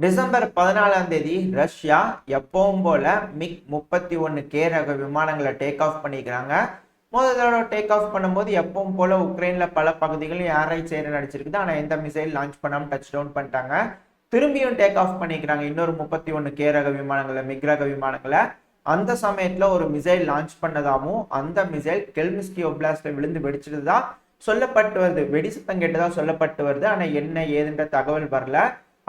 December 14ஆம் தேதி Russia எப்பவும் போல மிக்-31K ரக விமானங்களை டேக் ஆஃப் பண்ணிக்கிறாங்க. முதல் தடவை டேக் ஆஃப் பண்ணும்போது எப்பவும் போல உக்ரைன்ல பல பகுதிகளும் ஏர்ரைட் செய்ய நடிச்சிருக்குது. ஆனா எந்த மிசைல் லான்ச் பண்ணாம டச் டவுன் பண்ணிட்டாங்க. திரும்பியும் டேக் ஆஃப் பண்ணிக்கிறாங்க இன்னொரு 31K ரக விமானங்களை, மிக் ரக விமானங்களை. அந்த சமயத்துல ஒரு மிசைல் லான்ச் பண்ணதாகவும் அந்த மிசைல் கெல்மிஸ்கி ஒப்லாஸ்ட்ல விழுந்து வெடிச்சதுதான் சொல்லப்பட்டு வருது. வெடி சத்தம் கேட்டதா சொல்லப்பட்டு வருது. ஆனா என்ன ஏதுன்ற தகவல் வரல.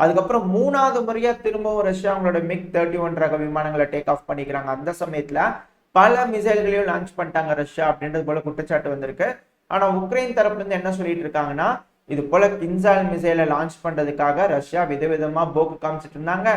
அதுக்கப்புறம் மூணாவது முறையா திரும்பவும் ரஷ்யா அவங்களோட மிக்-31 ரக விமானங்களை டேக் ஆஃப் பண்ணிக்கிறாங்க. அந்த சமயத்துல பல மிசைல்களையும் லான்ச் பண்ணிட்டாங்க ரஷ்யா அப்படின்றது போல குற்றச்சாட்டு வந்திருக்கு. ஆனா உக்ரைன் தரப்புல இருந்து என்ன சொல்லிட்டு இருக்காங்கன்னா, இது போல கின்சால் மிசைலை லான்ச் பண்றதுக்காக ரஷ்யா விதவிதமா போக்கு காமிச்சிட்டு இருந்தாங்க.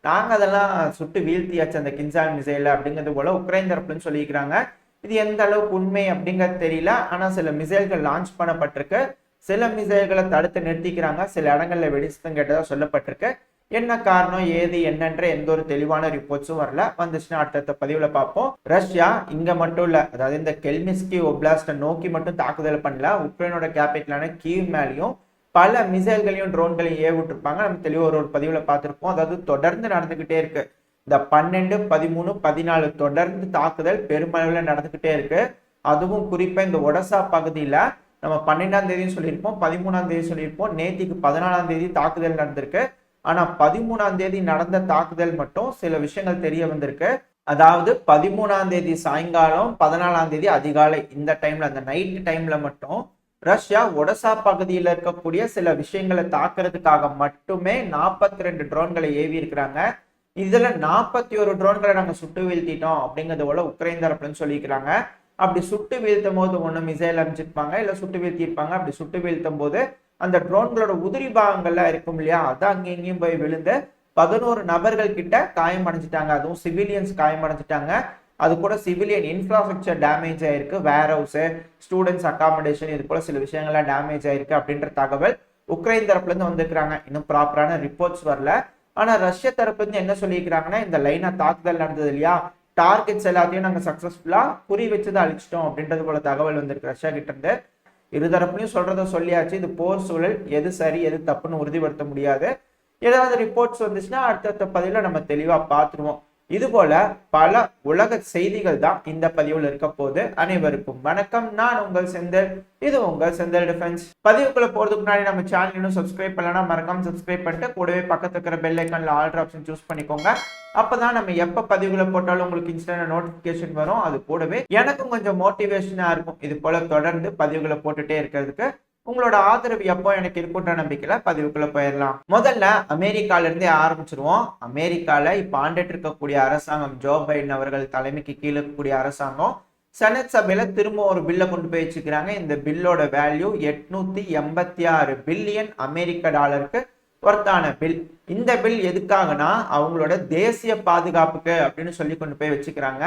நாங்க அதெல்லாம் சுட்டு வீழ்த்தியாச்சு அந்த கின்சால் மிசைல அப்படிங்கிறது போல உக்ரைன் தரப்புல சொல்லிக்கிறாங்க. இது எந்த அளவுக்கு உண்மை அப்படிங்கிறது தெரியல. ஆனா சில மிசைல்கள் லான்ச் பண்ணப்பட்டிருக்கு. சில மிசைல்களை தடுத்து நிறுத்திக்கிறாங்க. சில இடங்கள்ல வெடிசத்தம் கேட்டதா சொல்லப்பட்டிருக்கு. என்ன காரணம் ஏது என்னன்ற எந்த ஒரு தெளிவான ரிப்போர்ட்ஸும் வரல. வந்துச்சுன்னா அடுத்தடுத்த பதிவுல பார்ப்போம். ரஷ்யா இங்க மட்டும் இல்ல, அதாவது இந்த கெல்மிஸ்கி ஒப்லாஸ்ட நோக்கி மட்டும் தாக்குதல் பண்ணல, உக்ரைனோட கேபிட்டலான கீவ் மேலேயும் பல மிசைல்களையும் ட்ரோன்களையும் ஏவிட்டிருப்பாங்க. நம்ம தெளிவா ஒரு பதிவுல பார்த்திருப்போம். அதாவது தொடர்ந்து நடந்துகிட்டே இருக்கு. இந்த 12, 13, 14 தொடர்ந்து தாக்குதல் பெருமளவில் நடந்துகிட்டே இருக்கு. அதுவும் குறிப்பா இந்த ஒடசா பகுதியில நம்ம 12ஆம் தேதியும் சொல்லியிருப்போம், 13ஆம் தேதி சொல்லியிருப்போம். நேத்திக்கு 14ஆம் தேதி தாக்குதல் நடந்திருக்கு. ஆனா 13ஆம் தேதி நடந்த தாக்குதல் மட்டும் சில விஷயங்கள் தெரிய வந்திருக்கு. அதாவது 13ஆம் தேதி சாயங்காலம், 14ஆம் தேதி அதிகாலை, இந்த டைம்ல, அந்த நைட் டைம்ல மட்டும் ரஷ்யா ஒடசா பகுதியில் இருக்கக்கூடிய சில விஷயங்களை தாக்குறதுக்காக மட்டுமே 42 ட்ரோன்களை ஏவி இருக்கிறாங்க. இதுல 41 ட்ரோன்களை நாங்க சுட்டு வீழ்த்திட்டோம் அப்படிங்கிறது போல உக்ரைன் தரப்புன்னு சொல்லிக்கிறாங்க. அப்படி சுட்டு வீழ்த்தும் போது ஒண்ணு மிசைல் அமைச்சிருப்பாங்க, இல்ல சுட்டு வீழ்த்திருப்பாங்க. அப்படி சுட்டு வீழ்த்தும் போது அந்த ட்ரோன்களோட உதிரி பாகங்கள்லாம் இருக்கும் இல்லையா, அதான் அங்கே இங்கேயும் போய் விழுந்து 11 நபர்கள் கிட்ட காயம் அடைஞ்சிட்டாங்க. அதுவும் சிவிலியன்ஸ் காயம் அடைஞ்சிட்டாங்க. அது கூட சிவிலியன் இன்ஃப்ராஸ்ட்ரக்சர் டேமேஜ் ஆயிருக்கு. வேர் ஹவுஸ், ஸ்டூடெண்ட்ஸ் அகாமடேஷன், இது போல சில விஷயங்கள்லாம் டேமேஜ் ஆயிருக்கு அப்படின்ற தகவல் உக்ரைன் தரப்புல இருந்து வந்திருக்கிறாங்க. இன்னும் ப்ராப்பரான ரிப்போர்ட்ஸ் வரல. ஆனா ரஷ்ய தரப்புல இருந்து என்ன சொல்லியிருக்கிறாங்கன்னா, இந்த லைனா தாக்குதல் நடந்தது இல்லையா, டார்கெட்ஸ் எல்லாத்தையும் நாங்க சக்சஸ்ஃபுல்லா குறி வச்சுதான் அழிச்சிட்டோம் அப்படின்றது போல தகவல் வந்திருக்கு ரஷ்யா கிட்ட இருந்து. இருதரப்புலையும் சொல்றத சொல்லியாச்சு. இது போர் சூழல், எது சரி எது தப்புன்னு உறுதிப்படுத்த முடியாது. ஏதாவது ரிப்போர்ட்ஸ் வந்துச்சுன்னா அடுத்தடுத்த பதிவுல நம்ம தெளிவா பார்த்துருவோம். இது போல பல உலக செய்திகள் தான் இந்த பதிவுல இருக்க போது. அனைவருக்கும் வணக்கம். நான் உங்கள் செந்தில். இது உங்கள் செந்தில் டிஃபென்ஸ். பதிவுக்குள்ள போறதுக்கு முன்னாடி நம்ம சேனல் இன்னும் சப்ஸ்கிரைப் பண்ணலன்னா மறக்காம சப்ஸ்கிரைப் பண்ணிட்டு கூடவே பக்கத்துல இருக்கிற பெல் ஐக்கான்ல ஆல் ஆப்ஷன் சூஸ் பண்ணிக்கோங்க. அப்பதான் நம்ம எப்ப பதிவுகளை போட்டாலும் உங்களுக்கு இன்ஸ்டன்ட் நோட்டிபிகேஷன் வரும். அது கூடவே எனக்கும் கொஞ்சம் மோட்டிவேஷனா இருக்கும் இது போல தொடர்ந்து பதிவுகளை போட்டுட்டே இருக்கிறதுக்கு. உங்களோட ஆதரவு எப்போ எனக்கு இருக்குன்ற நம்பிக்கையில பதிவுக்குள்ள போயிடலாம். முதல்ல அமெரிக்கால இருந்தே ஆரம்பிச்சிருவோம். அமெரிக்கால இப்ப ஆண்டுட்டு இருக்கக்கூடிய அரசாங்கம், ஜோ பைடன் அவர்கள் தலைமைக்கு கீழே இருக்கக்கூடிய அரசாங்கம் செனட் சபையில திரும்ப ஒரு பில்லை கொண்டு போய் வச்சுக்கிறாங்க. இந்த பில்லோட வேல்யூ 886 பில்லியன் அமெரிக்க டாலருக்கு ஒர்த்தான பில். இந்த பில் எதுக்காகனா அவங்களோட தேசிய பாதுகாப்புக்கு அப்படின்னு சொல்லி கொண்டு போய் வச்சுக்கிறாங்க.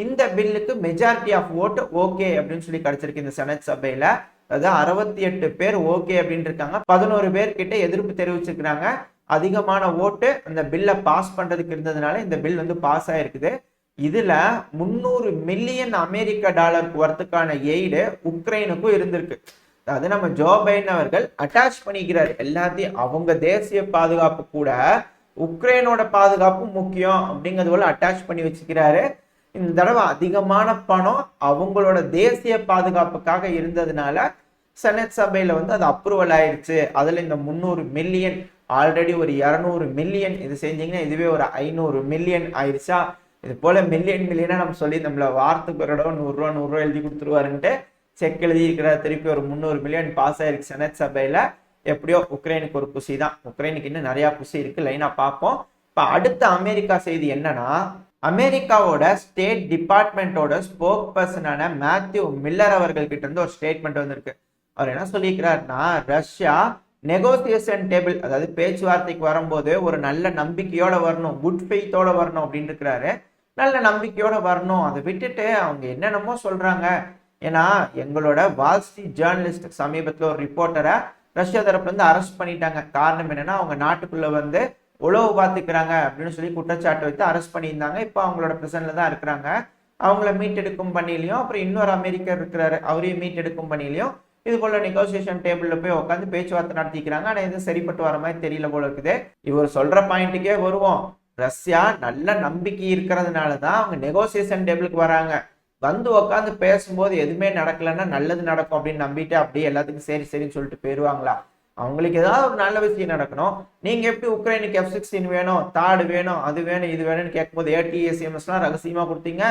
இந்த பில்லுக்கு மெஜாரிட்டி ஆஃப் ஓட்டு ஓகே அப்படின்னு சொல்லி கிடைச்சிருக்கு இந்த செனட் சபையில. அதாவது 68 பேர் ஓகே அப்படின்னு இருக்காங்க. 11 பேர் கிட்ட எதிர்ப்பு தெரிவிச்சிருக்கிறாங்க. அதிகமான ஓட்டு அந்த பில்லை பாஸ் பண்றதுக்கு இருந்ததுனால இந்த பில் வந்து பாஸ் ஆயிருக்குது. இதுல 300 மில்லியன் அமெரிக்க டாலர் ஒர்த்துக்கான எய்டு உக்ரைனுக்கும் இருந்திருக்கு. அதாவது நம்ம ஜோ பைடன் அவர்கள் அட்டாச் பண்ணிக்கிறார் எல்லாத்தையும். அவங்க தேசிய பாதுகாப்பு கூட உக்ரைனோட பாதுகாப்பு முக்கியம் அப்படிங்கிறது போல அட்டாச் பண்ணி வச்சுக்கிறாரு. இந்த தடவை அதிகமான பணம் அவங்களோட தேசிய பாதுகாப்புக்காக இருந்ததுனால செனட் சபையில வந்து அது அப்ரூவல் ஆயிடுச்சு. அதுல இந்த 300 மில்லியன் ஆல்ரெடி ஒரு 200 மில்லியன் இது செஞ்சீங்கன்னா இதுவே ஒரு 500 மில்லியன் ஆயிடுச்சா. இது போல மில்லியனா நம்ம சொல்லி நம்மள வாரத்துக்கு ஒரு இடம் 100 ரூபா 100 ரூபா எழுதி கொடுத்துருவாருன்ட்டு செக் எழுதி இருக்கிற திருப்பி ஒரு 300 மில்லியன் பாஸ் ஆயிருக்கு செனட் சபையில. எப்படியோ உக்ரைனுக்கு ஒரு குசி தான். உக்ரைனுக்கு இன்னும் நிறைய குசி இருக்கு. லைனா பார்ப்போம். இப்ப அடுத்த அமெரிக்கா செய்தி என்னன்னா, அமெரிக்காவோட ஸ்டேட் டிபார்ட்மெண்டோட ஸ்போக் பர்சனான மேத்யூ மில்லர் அவர்கள் கிட்ட இருந்து ஒரு ஸ்டேட்மெண்ட் வந்திருக்கு. அவர் என்ன சொல்லியிருக்கிறாருன்னா, ரஷ்யா நெகோசியேஷன் டேபிள், அதாவது பேச்சுவார்த்தைக்கு வரும்போது ஒரு நல்ல நம்பிக்கையோட வரணும், குட் ஃபெய்த்தோட வரணும் அப்படின்னு இருக்கிறாரு. நல்ல நம்பிக்கையோட வரணும். அதை விட்டுட்டு அவங்க என்னென்னமோ சொல்றாங்க. ஏன்னா எங்களோட வால் ஸ்ட்ரீட் ஜேர்னலிஸ்ட் சமீபத்தில் ஒரு ரிப்போர்ட்டரை ரஷ்யா தரப்புல இருந்து அரெஸ்ட் பண்ணிட்டாங்க. காரணம் என்னன்னா அவங்க நாட்டுக்குள்ள வந்து உளவு பார்த்துக்கிறாங்க அப்படின்னு சொல்லி குற்றச்சாட்டு வைத்து அரெஸ்ட் பண்ணியிருந்தாங்க. இப்போ அவங்களோட பிரசன்ல தான் இருக்கிறாங்க. அவங்கள மீட்டெடுக்கும் பணியிலையும், அப்புறம் இன்னொரு அமெரிக்கர் இருக்கிறாரு, அவரையும் மீட்டெடுக்கும் பணியிலையும் இது போல நெகோசியேஷன் டேபிள்ல போய் உட்காந்து பேச்சுவார்த்தை நடத்திக்கிறாங்க. ஆனா எதுவும் சரிப்பட்டு வர மாதிரி தெரியல போல இருக்குது. இவர் சொல்ற பாயிண்ட்டுக்கே வருவோம். ரஷ்யா நல்ல நம்பிக்கை இருக்கிறதுனாலதான் அவங்க நெகோசியேஷன் டேபிளுக்கு வராங்க. வந்து உட்காந்து பேசும்போது எதுவுமே நடக்கலன்னா நல்லது நடக்கும் அப்படின்னு நம்பிட்டு அப்படியே எல்லாத்துக்கும் சரி சரின்னு சொல்லிட்டு போயிருவாங்களா? அவங்களுக்கு ஏதாவது ஒரு நல்ல விஷயம் நடக்கணும். நீங்க எப்படி உக்ரைனுக்கு F-16 வேணும், தாடு வேணும், அது வேணும், இது வேணும்னு கேட்கும்போது ATACMS எல்லாம் ரகசியமா கொடுத்தீங்க.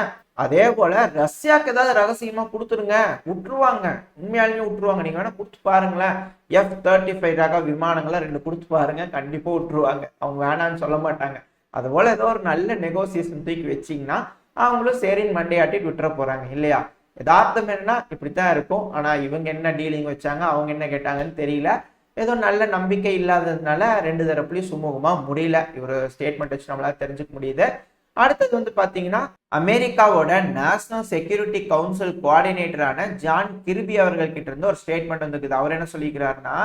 அதே போல ரஷ்யாவுக்கு ஏதாவது ரகசியமா கொடுத்துருங்க, விட்டுருவாங்க. உண்மையாலுமே விட்டுருவாங்க. நீங்க வேணா கொடுத்து பாருங்களேன். F-35 ரக விமானங்களை 2 கொடுத்து பாருங்க, கண்டிப்பா விட்டுருவாங்க. அவங்க வேணான்னு சொல்ல மாட்டாங்க. அது போல ஏதோ ஒரு நல்ல நெகோசியேஷன் தூக்கி வச்சீங்கன்னா அவங்களும் சரின்னு மண்டையாட்டிட்டு விட்டுற போறாங்க இல்லையா? யதார்த்தம் என்னன்னா இப்படித்தான் இருக்கும். ஆனா இவங்க என்ன டீலிங் வச்சாங்க, அவங்க என்ன கேட்டாங்கன்னு தெரியல. ஏதோ நல்ல நம்பிக்கை இல்லாததுனால 2 தரப்புலையும் சுமூகமா முடியல. இவர் ஸ்டேட்மெண்ட் வச்சு நம்மளால தெரிஞ்சுக்க முடியுது. அடுத்தது வந்து பாத்தீங்கன்னா அமெரிக்காவோட நேஷனல் செக்யூரிட்டி கவுன்சில் கோஆர்டினேட்டரான ஜான் கிர்பி அவர்கள் கிட்ட இருந்து ஒரு ஸ்டேட்மெண்ட் வந்துருக்குது. அவர் என்ன சொல்லிக்கிறாருன்னா,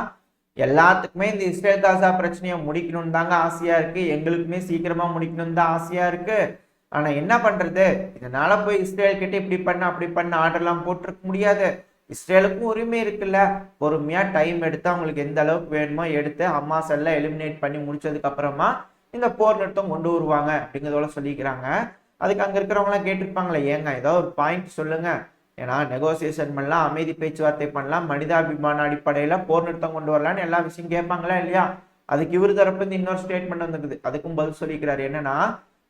எல்லாத்துக்குமே இந்த இஸ்ரேல் காசா பிரச்சனையை முடிக்கணும்னு தாங்க ஆசையா இருக்கு, எங்களுக்குமே சீக்கிரமா முடிக்கணும்னு தான் ஆசையா இருக்கு. ஆனா என்ன பண்றது, இதனால போய் இஸ்ரேல் கிட்ட இப்படி பண்ண அப்படி பண்ண ஆர்டர்லாம் போட்டிருக்க முடியாது. இஸ்ரேலுக்கும் உரிமை இருக்குல்ல, பொறுமையா டைம் எடுத்து அவங்களுக்கு எந்த அளவுக்கு வேணுமோ எடுத்து ஹமாஸ் எல்லாம் எலிமினேட் பண்ணி முடிச்சதுக்கு அப்புறமா இந்த போர் நிறுத்தம் கொண்டு வருவாங்க அப்படிங்கிறதோட சொல்லிக்கிறாங்க. அதுக்கு அங்க இருக்கிறவங்க எல்லாம் கேட்டிருப்பாங்களே, ஏங்க ஏதோ ஒரு பாயிண்ட் சொல்லுங்க, ஏன்னா நெகோசியேஷன் பண்ணலாம், அமைதி பேச்சுவார்த்தை பண்ணலாம், மனிதாபிமான அடிப்படையில போர் நிறுத்தம் கொண்டு வரலான்னு எல்லா விஷயம் கேட்பாங்களா இல்லையா? அதுக்கு இவர் தரப்பு இருந்து இன்னொரு ஸ்டேட்மெண்ட் வந்துருக்குது. அதுக்கும் பதில் சொல்லிக்கிறாரு. என்னன்னா,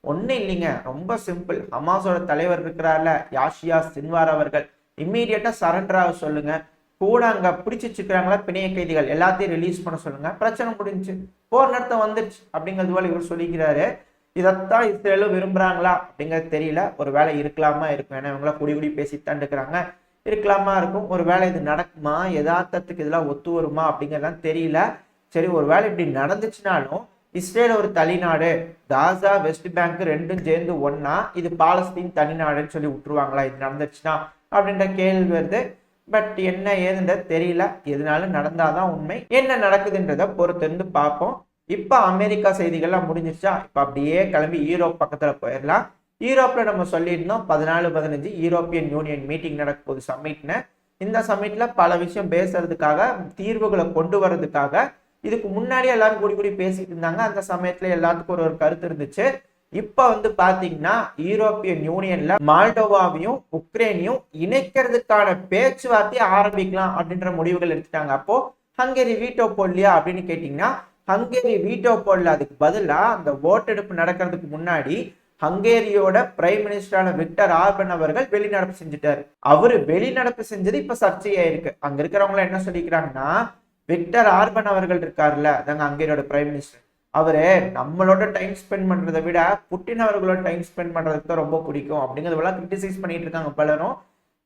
ஒன்னும் இல்லைங்க, ரொம்ப சிம்பிள். ஹமாஸோட தலைவர் இருக்கிறார்ல யாஷியா சின்வார் அவர்கள் இம்மீடியட்டா சரண்டர் ஆக சொல்லுங்க. கூட அங்க பிடிச்சு வச்சுக்கிறாங்களா பிணைய கைதிகள் எல்லாத்தையும் ரிலீஸ் பண்ண சொல்லுங்க. பிரச்சனை முடிஞ்சு போர் நிறுத்தம் வந்துருச்சு அப்படிங்கிறது போல இவர் சொல்லிக்கிறாரு. இதைத்தான் இஸ்ரேலும் விரும்புறாங்களா அப்படிங்கிறது தெரியல. ஒரு வேலை இருக்கலாமா இருக்கும். ஏன்னா இவங்களா குடி பேசித்தான் இருக்கிறாங்க. இருக்கலாமா இருக்கும். ஒரு வேலை இது நடக்குமா, யதார்த்தத்துக்கு இதெல்லாம் ஒத்து வருமா அப்படிங்கிறதுலாம் தெரியல. சரி, ஒரு வேலை இப்படி நடந்துச்சுனாலும் இஸ்ரேல் ஒரு தனிநாடு, காசா வெஸ்ட் பேங்க் ரெண்டும் சேர்ந்து ஒன்னா, இது பாலஸ்தீன் தனிநாடுன்னு சொல்லி விட்டுருவாங்களா இது நடந்துச்சுன்னா அப்படின்ற கேள்வி வருது. பட் என்ன ஏதுன்றது தெரியல. எதுனாலும் நடந்தாதான் உண்மை. என்ன நடக்குதுன்றத பொறுத்திருந்து பார்ப்போம். இப்ப அமெரிக்கா செய்திகள்லாம் முடிஞ்சிருச்சா? இப்ப அப்படியே கிளம்பி யூரோப் பக்கத்துல போயிடலாம். யூரோப்ல நம்ம சொல்லியிருந்தோம் 14-15 யூரோப்பியன் யூனியன் மீட்டிங் நடக்க போகுது, சம்மிட்னு. இந்த சம்மிட்ல பல விஷயம் பேசுறதுக்காக, தீர்வுகளை கொண்டு வர்றதுக்காக இதுக்கு முன்னாடி எல்லாரும் கூடி பேசிட்டு இருந்தாங்க. அந்த சமயத்துல எல்லாத்துக்கும் ஒரு கருத்து இருந்துச்சு. இப்ப வந்து பாத்தீங்கன்னா யூரோப்பியன் யூனியன்ல மால்டோவாவையும் உக்ரைனையும் இணைக்கிறதுக்கான பேச்சுவார்த்தையை ஆரம்பிக்கலாம் அப்படின்ற முடிவுகள் எடுத்துட்டாங்க. அப்போ ஹங்கேரி வீட்டோ போடலையா அப்படின்னு கேட்டீங்கன்னா, ஹங்கேரி வீட்டோ போடல. அதுக்கு பதிலா அந்த ஓட்டெடுப்பு நடக்கிறதுக்கு முன்னாடி ஹங்கேரியோட பிரைம் மினிஸ்டரான விக்டர் ஆர்பன் அவர்கள் வெளிநடப்பு செஞ்சுட்டாரு. அவரு வெளிநடப்பு செஞ்சது இப்ப சர்ச்சையாயிருக்கு. அங்க இருக்கிறவங்க என்ன சொல்லிக்கிறாங்கன்னா, விக்டர் ஆர்பன் அவர்கள் இருக்காருல்ல, அதாங்க ஹங்கேரியோட பிரைம் மினிஸ்டர், அவரு நம்மளோட டைம் ஸ்பெண்ட் பண்றதை விட புட்டின் அவர்களோட டைம் ஸ்பெண்ட் பண்றதுக்கு தான் ரொம்ப பிடிக்கும் அப்படிங்கிறதெல்லாம் கிரிட்டிசைஸ் பண்ணிட்டு இருக்காங்க பலரும்.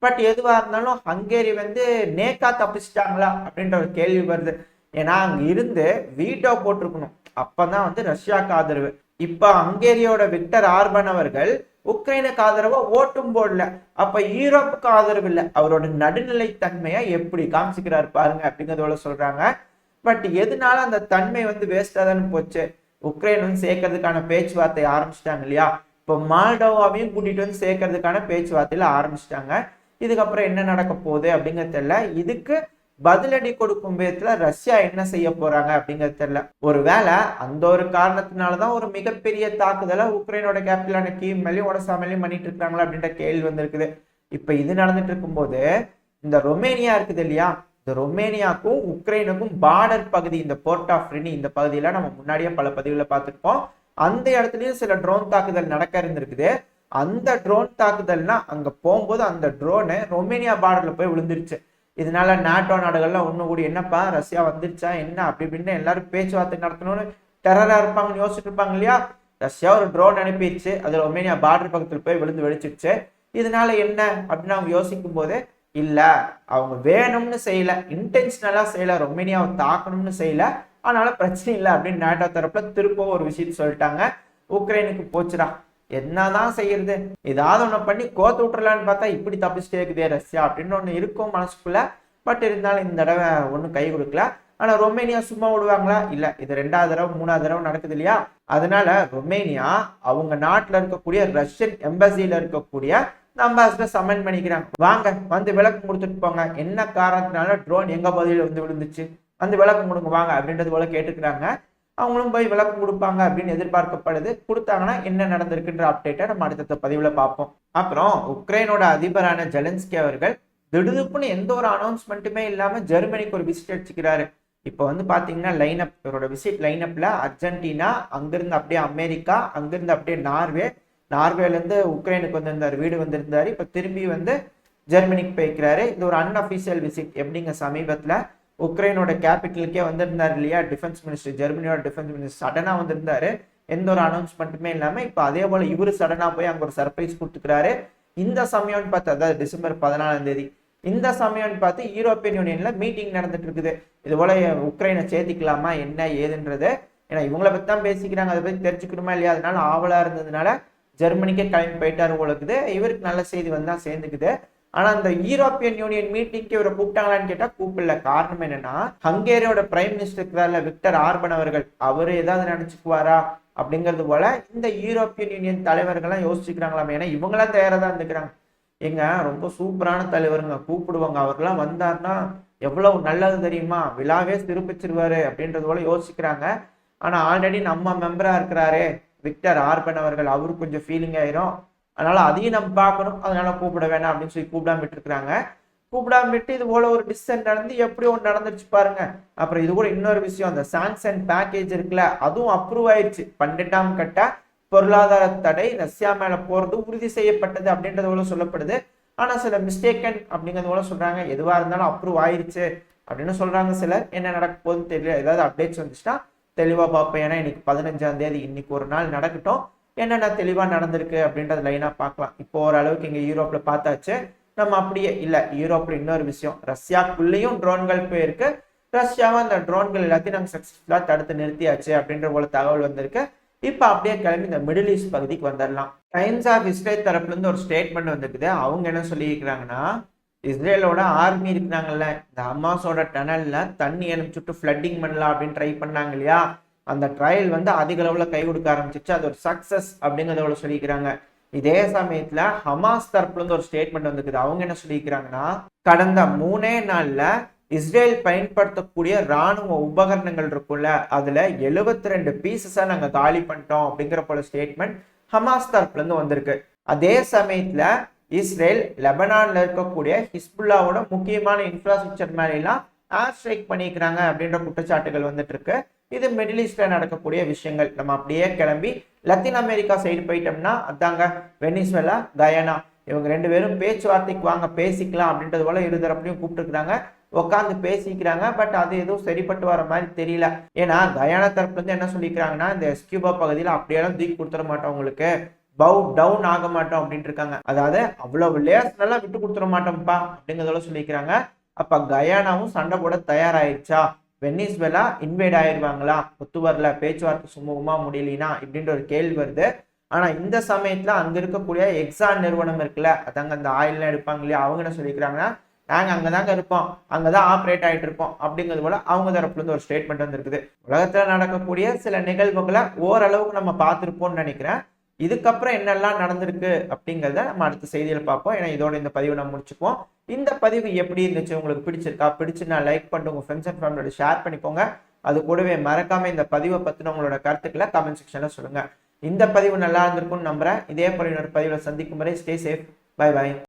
பட் எதுவா இருந்தாலும் ஹங்கேரி வந்து நேக்கா தப்பிச்சிட்டாங்களா அப்படின்ற ஒரு கேள்வி வருது. ஏன்னா அங்க இருந்து வீட்டோ போட்டிருக்கணும், அப்பதான் வந்து ரஷ்யாவுக்கு ஆதரவு. இப்ப ஹங்கேரியோட விக்டர் ஆர்பன் அவர்கள் உக்ரைனுக்கு ஆதரவா ஓட்டும் போடல, அப்ப யூரோப்புக்கு ஆதரவு இல்லை. அவரோட நடுநிலை தன்மையை எப்படி காமிச்சுக்கிறாரு பாருங்க அப்படிங்கிறதோட சொல்றாங்க. பட் எதனால அந்த தன்மை வந்து வேஸ்டா தானே போச்சு. உக்ரைன் வந்து சேர்க்கறதுக்கான பேச்சுவார்த்தை ஆரம்பிச்சிட்டாங்க இல்லையா? இப்போ மால்டோவாவையும் கூட்டிட்டு வந்து சேர்க்கறதுக்கான பேச்சுவார்த்தையில ஆரம்பிச்சிட்டாங்க. இதுக்கப்புறம் என்ன நடக்க போகுது அப்படிங்கிறது தெரியல. இதுக்கு பதிலடி கொடுக்கும் விதத்துல ரஷ்யா என்ன செய்ய போறாங்க அப்படிங்கிறது தெரியல. ஒருவேளை அந்த ஒரு காரணத்தினாலதான் ஒரு மிகப்பெரிய தாக்குதலை உக்ரைனோட கேபிட்டலான கீவ் மேலேயும் ஒடசா மேலேயும் பண்ணிட்டு இருக்காங்களா அப்படின்ற கேள்வி வந்திருக்குது. இப்ப இது நடந்துட்டு இருக்கும்போது இந்த ரொமேனியா இருக்குது இல்லையா, இந்த ரொமேனியாவுக்கும் உக்ரைனுக்கும் பார்டர் பகுதி, இந்த போர்ட் ஆஃப் ரினி, இந்த பகுதியில நம்ம முன்னாடியே பல பதிவுகளை பார்த்துருப்போம். அந்த இடத்துலயும் சில ட்ரோன் தாக்குதல் நடக்க இருந்திருக்குது. அந்த ட்ரோன் தாக்குதல்னா அங்க போகும்போது அந்த ட்ரோனு ரொமேனியா பார்டர்ல போய் விழுந்துருச்சு. இதனால நாட்டோ நாடுகள்லாம் ஒண்ணு கூடி என்னப்பா ரஷ்யா வந்துருச்சா என்ன அப்படி இப்படின்னு எல்லாரும் பேச்சுவார்த்தை நடத்தணும்னு டெரரா இருப்பாங்கன்னு யோசிச்சுட்டு இருப்பாங்க இல்லையா. ரஷ்யா ஒரு ட்ரோன் அனுப்பிடுச்சு, அது ரொமேனியா பார்டர் பக்கத்துல போய் விழுந்து வெடிச்சிருச்சு. இதனால என்ன அப்படின்னு அவங்க யோசிக்கும் போது, இல்ல அவங்க வேணும்னு செய்யல, இன்டென்ஷனலா செய்யல, ரொமேனியாவை தாக்கணும்னு செய்யல, அதனால பிரச்சனை இல்லை அப்படின்னு நாட்டோ தரப்புல திருப்பவும் ஒரு விஷயத்த சொல்லிட்டாங்க. உக்ரைனுக்கு போச்சுடா, என்னதான் செய்யறது, ஏதாவது ஒண்ணு பண்ணி கோத்து விட்டுறலான்னு பார்த்தா இப்படி தப்பிச்சுட்டே இருக்குதே ரஷ்யா அப்படின்னு ஒண்ணு இருக்கும் மனசுக்குள்ள. பட் இருந்தாலும் இந்த தடவை ஒன்றும் கை கொடுக்கல. ஆனா ரொமேனியா சும்மா விடுவாங்களா? இல்ல, இது 2வது தடவை 3வது தடவை நடக்குது இல்லையா. அதனால ரொமேனியா அவங்க நாட்டுல இருக்கக்கூடிய ரஷ்யன் எம்பசியில இருக்கக்கூடிய இந்த அம்பாசிடர் சம்மன் பண்ணிக்கிறாங்க, வாங்க வந்து விளக்கம் கொடுத்துட்டு போங்க, என்ன காரணத்தினால ட்ரோன் எங்க பகுதியில் வந்து விழுந்துச்சு, வந்து விளக்கம் கொடுங்க வாங்க அப்படின்றது போல கேட்டுக்கிறாங்க. அவங்களும் போய் விளக்கம் கொடுப்பாங்க அப்படின்னு எதிர்பார்க்கப்படுது. கொடுத்தாங்கன்னா என்ன நடந்திருக்குன்ற அப்டேட்டை நம்ம அடுத்த பதிவுல பார்ப்போம். அப்புறம் உக்ரைனோட அதிபரான ஜெலன்ஸ்கி அவர்கள் திடுதுப்புன்னு எந்த ஒரு அனௌன்ஸ்மெண்ட்டுமே இல்லாம ஜெர்மனிக்கு ஒரு விசிட் அடிச்சுக்கிறாரு. இப்போ வந்து பாத்தீங்கன்னா லைனப், இவரோட விசிட் லைனப்ல அர்ஜென்டினா, அங்கிருந்து அப்படியே அமெரிக்கா, அங்கிருந்து அப்படியே நார்வேல இருந்து உக்ரைனுக்கு வந்திருந்தாரு, வீடு வந்திருந்தாரு. இப்ப திரும்பி வந்து ஜெர்மனிக்கு போய்க்கிறாரு. இது ஒரு அன்அபிஷியல் விசிட். எப்படிங்க, சமீபத்துல உக்ரைனோட கேபிட்டலுக்கே வந்திருந்தாரு இல்லையா டிஃபென்ஸ் மினிஸ்டர், ஜெர்மனியோட டிஃபென்ஸ் மினிஸ்டர் சடனா வந்திருந்தாரு, எந்த ஒரு அனௌன்ஸ்மெண்ட்டுமே இல்லாம. இப்ப அதே போல இவரு சடனா போய் அங்க ஒரு சர்ப்ரைஸ் கொடுத்துக்கிறாரு. இந்த சமயம்னு பார்த்து, அதாவது டிசம்பர் 14 இந்த சமயம்னு பார்த்து யூரோப்பியன் யூனியன்ல மீட்டிங் நடந்துட்டு இருக்குது. இது போல உக்ரைனை சேர்த்திக்கலாமா என்ன ஏதுன்றது. ஏன்னா இவங்களை பத்தி தான் பேசிக்கிறாங்க, அதை பத்தி தெரிஞ்சுக்கணுமா இல்லையா, அதனால ஆவலா இருந்ததுனால ஜெர்மனிக்கே கிளம்பி போயிட்டாரு போலக்குது. இவருக்கு நல்ல செய்தி வந்தா சேர்ந்துக்குது. ஆனா அந்த யூரோப்பியன் யூனியன் மீட்டிங்க்கு இவரை கூப்பிட்டாங்களான்னு கேட்டா கூப்பிடல. காரணம் என்னன்னா, ஹங்கேரியோட பிரைம் மினிஸ்டர் இருக்கிறார்ல விக்டர் ஆர்பன் அவர்கள், அவரு ஏதாவது நினைச்சுக்குவாரா அப்படிங்கிறது போல இந்த யூரோப்பியன் யூனியன் தலைவர்கள்லாம் யோசிச்சுக்கிறாங்களாம். ஏன்னா இவங்களாம் தயாரா தான் இருந்துக்கிறாங்க. எங்க ரொம்ப சூப்பரான தலைவருங்க, கூப்பிடுவாங்க, அவர்லாம் வந்தாருன்னா எவ்வளவு நல்லது தெரியுமா, விழாவே சிறப்பிச்சிருவாரு அப்படின்றது போல யோசிக்கிறாங்க. ஆனா ஆல்ரெடி நம்ம மெம்பரா இருக்கிறாரு விக்டர் ஆர்பன் அவர்கள், அவரு கொஞ்சம் ஃபீலிங் ஆயிரும். அதனால அதையும் நம்ம பார்க்கணும், அதனால கூப்பிட வேணாம் அப்படின்னு சொல்லி கூப்பிடாம விட்டு இருக்கிறாங்க. கூப்பிடாம விட்டு இது போல ஒரு டிசிஷன் நடந்து எப்படி ஒன்று நடந்துருச்சு பாருங்க. அப்புறம் இது கூட இன்னொரு விஷயம், அந்த சாங்ஷன் பேக்கேஜ் இருக்குல்ல, அதுவும் அப்ரூவ் ஆயிடுச்சு. 12ஆம் கட்ட பொருளாதார தடை ரஷ்யா மேல போறது உறுதி செய்யப்பட்டது அப்படின்றது போல சொல்லப்படுது. ஆனா சில மிஸ்டேக்கன் அப்படிங்கிறது போல சொல்றாங்க. எதுவா இருந்தாலும் அப்ரூவ் ஆயிடுச்சு அப்படின்னு சொல்றாங்க சிலர். என்ன நடக்க போகுதுன்னு தெரியல. ஏதாவது அப்டேட்ஸ் வந்துச்சுன்னா தெளிவா பார்ப்பேன். ஏன்னா இன்னைக்கு 15ஆம் தேதி, இன்னைக்கு ஒரு நாள் நடக்கட்டும், என்னென்ன தெளிவா நடந்திருக்கு அப்படின்றது லைனா பார்க்கலாம். இப்போ ஓரளவுக்கு இங்க யூரோப்ல பார்த்தாச்சு. நம்ம அப்படியே இல்ல, யூரோப்ல இன்னொரு விஷயம், ரஷ்யாக்குள்ளேயும் ட்ரோன்கள் போயிருக்கு. ரஷ்யாவும் அந்த ட்ரோன்கள் எல்லாத்தையும் நாங்க சக்சஸ்ஃபுல்லா தடுத்து நிறுத்தியாச்சு அப்படின்ற போல தகவல் வந்திருக்கு. இப்ப அப்படியே கிளம்பி இந்த மிடில் ஈஸ்ட் பகுதிக்கு வந்துடலாம். டைம்ஸ் ஆஃப் இஸ்ரேல் தரப்புல இருந்து ஒரு ஸ்டேட்மெண்ட் வந்திருக்குது. அவங்க என்ன சொல்லியிருக்கிறாங்கன்னா, இஸ்ரேலோட ஆர்மி இருக்கிறாங்கல்ல, இந்த ஹமாஸோட டனல்ல தண்ணி அனுப்பிச்சுட்டு ஃபிளட்டிங் பண்ணலாம் அப்படின்னு ட்ரை பண்ணாங்க இல்லையா, அந்த ட்ரையல் வந்து அதிக அளவுல கை கொடுக்க ஆரம்பிச்சிச்சு. அது ஒரு சக்சஸ் அப்படிங்கிறத சொல்லிக்கிறாங்க. இதே சமயத்துல ஹமாஸ் தரப்புல இருந்து ஒரு ஸ்டேட்மெண்ட் வந்துருக்குது. அவங்க என்ன சொல்லிக்கிறாங்கன்னா, கடந்த 3 நாள்ல இஸ்ரேல் பயன்படுத்தக்கூடிய ராணுவ உபகரணங்கள் இருக்குல்ல, அதுல 72 பீசஸா நாங்க காலி பண்ணிட்டோம் அப்படிங்கிற போல ஸ்டேட்மெண்ட் ஹமாஸ் தரப்புல இருந்து வந்திருக்கு. அதே சமயத்துல இஸ்ரேல் லெபனான்ல இருக்கக்கூடிய ஹிஸ்புல்லாவோட முக்கியமான இன்ஃப்ராஸ்ட்ரக்சர் மேல எல்லாம் ஏர் ஸ்ட்ரைக் பண்ணிக்கிறாங்க அப்படின்ற குற்றச்சாட்டுகள் வந்துட்டு இருக்கு. இது மிடில் ஈஸ்ட்ல நடக்கக்கூடிய விஷயங்கள். நம்ம அப்படியே கிளம்பி லத்தீன் அமெரிக்கா சைடு போயிட்டோம்னா அதாங்க வெனிசுவேலா, கயானா, இவங்க 2 பேரும் பேச்சுவார்த்தைக்கு வாங்க பேசிக்கலாம் அப்படின்றது போல இருதரப்புலையும் கூப்பிட்டுருக்காங்க, உட்காந்து பேசிக்கிறாங்க. பட் அது எதுவும் சரிப்பட்டு வர மாதிரி தெரியல. ஏன்னா கயானா தரப்புல இருந்து என்ன சொல்லிக்கிறாங்கன்னா, இந்த எஸ்கியூபா பகுதியில் அப்படியெல்லாம் தூக்கி கொடுத்துட மாட்டோம், உங்களுக்கு பவு டவுன் ஆக மாட்டோம் அப்படின்ட்டு இருக்காங்க. அதாவது அவ்வளவு லேஸ் நல்லா விட்டு கொடுத்துட மாட்டோம்ப்பா அப்படிங்கிறதோட சொல்லிக்கிறாங்க. அப்ப கயானாவும் சண்டை போட தயாராயிருச்சா, வெனிசுவேலா இன்வைட் ஆயிருவாங்களா, ஒத்து வரல, பேச்சுவார்த்தை சுமூகமா முடியலனா இப்படின்ற ஒரு கேள்வி வருது. ஆனா இந்த சமயத்துல அங்க இருக்கக்கூடிய எக்ஸான் நிறுவனம் இருக்குல்ல, அதாங்க அந்த ஆயில்லாம் எடுப்பாங்க இல்லையா, அவங்க என்ன சொல்லிக்கிறாங்கன்னா, நாங்க அங்கதாங்க இருப்போம், அங்கதான் ஆப்ரேட் ஆயிட்டு இருப்போம் அப்படிங்கிறது போல அவங்க தரப்புல இருந்து ஒரு ஸ்டேட்மெண்ட் வந்துருக்குது. உலகத்துல நடக்கக்கூடிய சில நிகழ்வுகளை ஓரளவுக்கு நம்ம பார்த்திருப்போம்னு நினைக்கிறேன். இதுக்கப்புறம் என்னெல்லாம் நடந்திருக்கு அப்படிங்கிறத நம்ம அடுத்த செய்தியில பார்ப்போம். ஏன்னா இதோட இந்த பதிவு நம்ம முடிச்சுப்போம். இந்த பதிவு எப்படி இருந்துச்சு, உங்களுக்கு பிடிச்சிருக்கா, பிடிச்சுன்னா லைக் பண்ணிட்டு உங்க ஃப்ரெண்ட்ஸ் அண்ட் ஃபேமிலியோட ஷேர் பண்ணிக்கோங்க. அது கூடவே மறக்காம இந்த பதிவை பத்தின உங்களோட கருத்துக்களை கமெண்ட் செக்ஷன்ல சொல்லுங்க. இந்த பதிவு நல்லா இருந்திருக்கும்னு நம்புறேன். இதே போல இன்னொரு பதிவுல சந்திக்கும் வரை ஸ்டே சேஃப். By by.